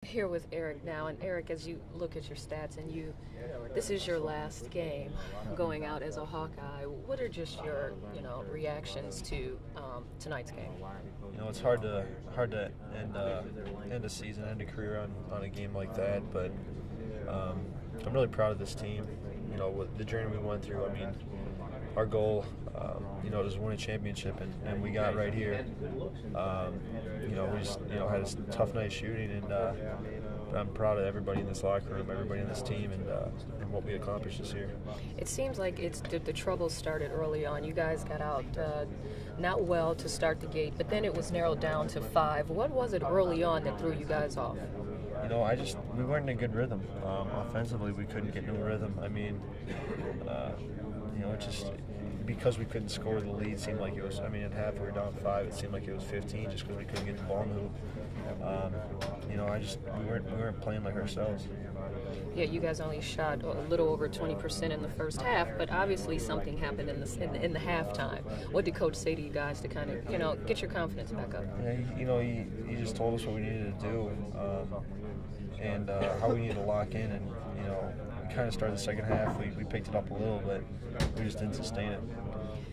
Here with Eric now, and Eric, as you look at your stats, and this is your last game going out as a Hawkeye. What are just your, reactions to tonight's game? It's hard to end a season, end a career on a game like that. But I'm really proud of this team. With the journey we went through. I mean, our goal, was to win a championship, and we got right here. We just, had a tough night shooting, and I'm proud of everybody in this locker room, everybody in this team, and what we accomplished this year. It seems like the trouble started early on. You guys got out not well to start the gate, but then it was narrowed down to 5. What was it early on that threw you guys off? We weren't in a good rhythm. Offensively, we couldn't get no rhythm. I mean, just because we couldn't score, the lead seemed like it was. I mean, at half we were down 5. It seemed like it was 15 just because we couldn't get the ball in the hoop. We weren't playing like ourselves. Yeah, you guys only shot a little over 20% in the first half, but obviously something happened in the halftime. What did Coach say to you guys to kind of, get your confidence back up? Yeah, he just told us what we needed to do, and how we needed to lock in, and we kind of started the second half. We picked it up a little, but we just didn't sustain it.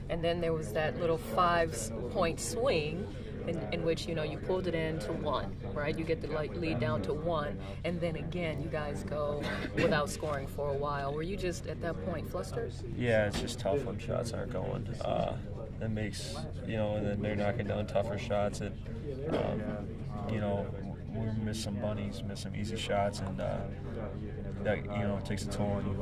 And then there was that little 5-point swing in which, you pulled it in to 1, right? You get the lead down to 1, and then again, you guys go without scoring for a while. Were you just, at that point, flustered? Yeah, it's just tough when shots aren't going. It makes, and then they're knocking down tougher shots. We're miss some bunnies, miss some easy shots, and that takes a toll on you.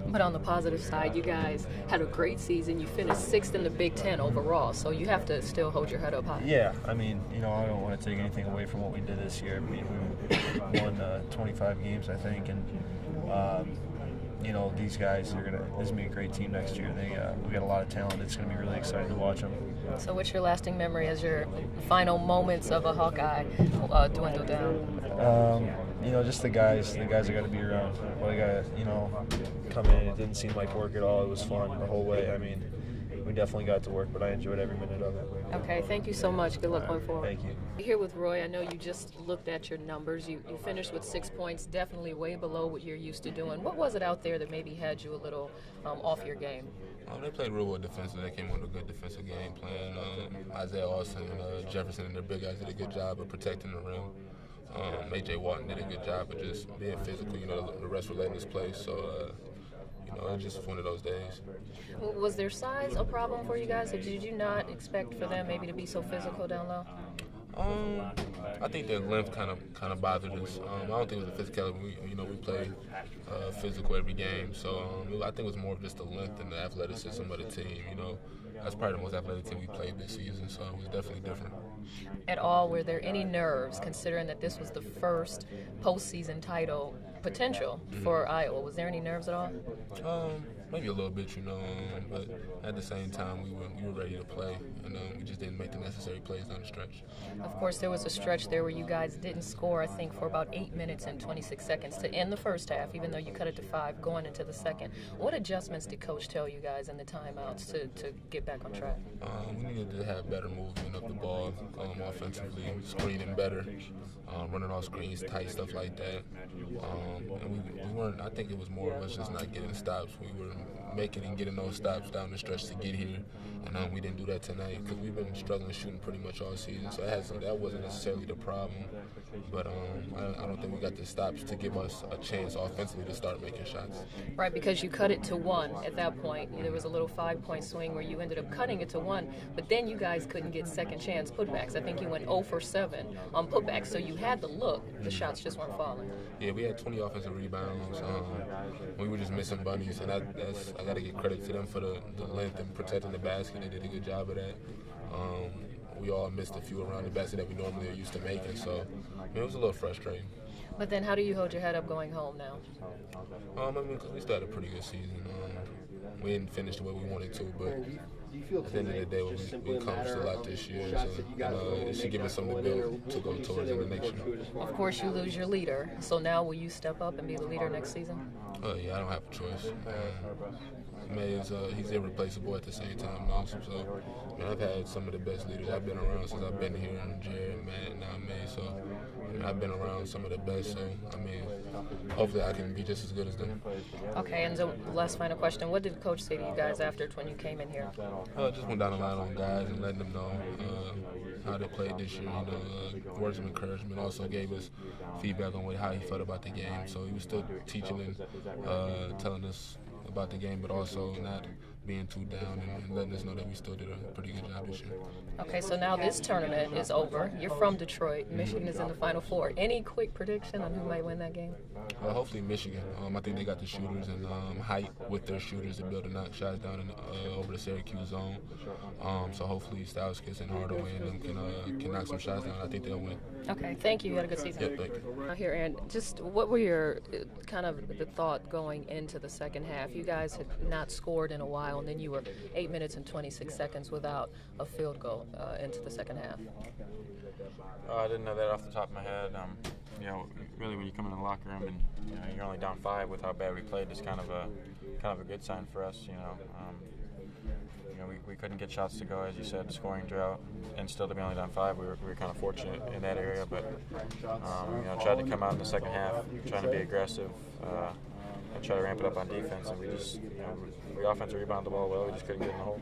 But on the positive side, you guys had a great season. You finished 6th in the Big Ten overall, so you have to still hold your head up high. Yeah, I mean, I don't want to take anything away from what we did this year. I mean, we won 25 games, I think, and these guys this is gonna be a great team next year. We got a lot of talent. It's gonna be really exciting to watch them. So, what's your lasting memory as your final moments of a Hawkeye dwindle down? Just the guys are got to be around. Well, they got to, come in. It didn't seem like work at all. It was fun the whole way. I mean, we definitely got to work, but I enjoyed every minute of it. Okay, thank you so much. Good luck going forward. Thank you. Here with Roy, I know you just looked at your numbers. You finished with 6 points, definitely way below what you're used to doing. What was it out there that maybe had you a little off your game? They played real well defensively. They came with a good defensive game plan. Isaiah Austin and Jefferson and their big guys did a good job of protecting the rim. A.J. Walton did a good job of just being physical. The rest were letting us play. So, it's just one of those days. Was their size a problem for you guys? Or did you not expect for them maybe to be so physical down low? I think their length kind of bothered us. I don't think it was the physicality. We play physical every game, so I think it was more of just the length and the athleticism of the team. That's probably the most athletic team we played this season, so it was definitely different. At all, were there any nerves, considering that this was the first postseason title potential for Iowa? Was there any nerves at all? Maybe a little bit, but at the same time, we were ready to play, and we just didn't make the necessary plays down the stretch. Of course, there was a stretch there where you guys didn't score, I think, for about 8 minutes and 26 seconds to end the first half, even though you cut it to 5 going into the second. What adjustments did Coach tell you guys in the timeouts to get back on track? We needed to have better movement of the ball offensively, screening better, running off screens, tight stuff like that. And we weren't. I think it was more of us just not getting stops. We were making and getting those stops down the stretch to get here, and we didn't do that tonight because we've been struggling shooting pretty much all season. So that wasn't necessarily the problem, but I don't think we got the stops to give us a chance offensively to start making shots. Right, because you cut it to 1 at that point. There was a little 5-point swing where you ended up cutting it to 1, but then you guys couldn't get second chance putbacks. I think you went 0 for 7 on putbacks, so you had the look. The shots just weren't falling. Yeah, we had 20 offensive rebounds. We were just missing bunnies, and I got to give credit to them for the length and protecting the basket. They did a good job of that. We all missed a few around the basket that we normally are used to making, so it was a little frustrating. But then how do you hold your head up going home now? Because we started a pretty good season. We didn't finish the way we wanted to, but at the end of the day, we accomplished a lot this year, so it should give us something to build to go towards in the next year. Of course, you lose your leader, so now will you step up and be the leader next season? Yeah, I don't have a choice. May is he's irreplaceable at the same time also. So, I mean, I've had some of the best leaders I've been around since I've been here, and Jared, Matt, and now May. So, I mean, I've been around some of the best. So, I mean, hopefully I can be just as good as them. Okay, and so last final question. What did Coach say to you guys after when you came in here? Just went down the line on guys and letting them know how they played this year. Words of encouragement. Also gave us feedback on how he felt about the game. So he was still teaching and telling us about the game, but also not being too down and letting us know that we still did a pretty good job this year. Okay, so now this tournament is over. You're from Detroit. Michigan is in the Final Four. Any quick prediction on who might win that game? Hopefully Michigan. I think they got the shooters and height with their shooters to be able to knock shots down over the Syracuse zone. So hopefully Stauskas and Hardaway and them can knock some shots down. I think they'll win. Okay, thank you. You had a good season. Yeah, thank you. Here, and just what were your kind of the thought going into the second half? You guys had not scored in a while, and then you were 8 minutes and 26 seconds without a field goal into the second half. I didn't know that off the top of my head. Really, when you come in the locker room and you're only down 5 with how bad we played, it's kind of a good sign for us. We couldn't get shots to go, as you said, scoring drought, and still to be only down 5, we were kind of fortunate in that area. But tried to come out in the second half, trying to be aggressive, and try to ramp it up on defense. And we just, we offensive rebounded the ball well. We just couldn't get in the hole.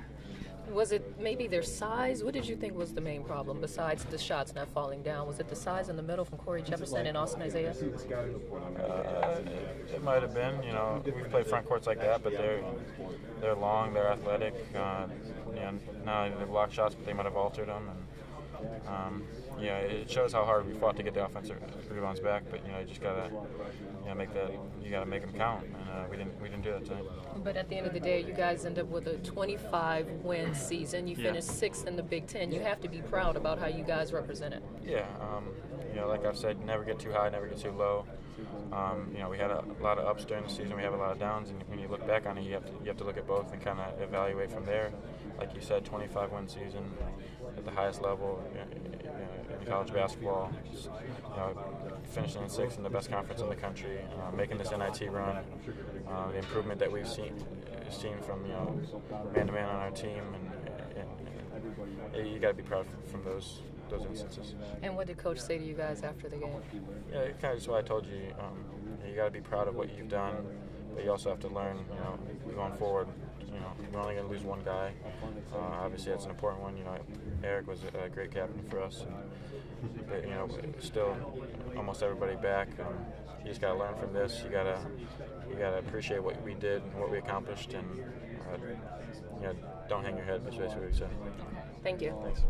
Was it maybe their size? What did you think was the main problem besides the shots not falling down? Was it the size in the middle from Corey Jefferson and Austin Isaiah? It might have been. We've played front courts like that, but they're long, they're athletic. Not only they block shots, but they might have altered them. And it shows how hard we fought to get the offensive rebounds back. But you just gotta make that. You gotta make them count, and we didn't do that tonight. But at the end of the day, you guys end up with a 25-win season. You finished 6th in the Big Ten. You have to be proud about how you guys represented. Yeah, like I've said, never get too high, never get too low. We had a lot of ups during the season. We have a lot of downs, and when you look back on it, you have to look at both and kind of evaluate from there. Like you said, 25-win season at the highest level in college basketball. Finishing in 6th in the best conference in the country, making this NIT run, the improvement that we've seen from man-to-man on our team, and you got to be proud from those instances. And what did Coach say to you guys after the game? Yeah, kind of just what I told you. You got to be proud of what you've done, but you also have to learn. Going forward, we're only going to lose one guy. Obviously, that's an important one. Eric was a great captain for us. But still, almost everybody back. You just got to learn from this. You got to appreciate what we did and what we accomplished, and don't hang your head. That's basically what he said. Thank you. Thanks.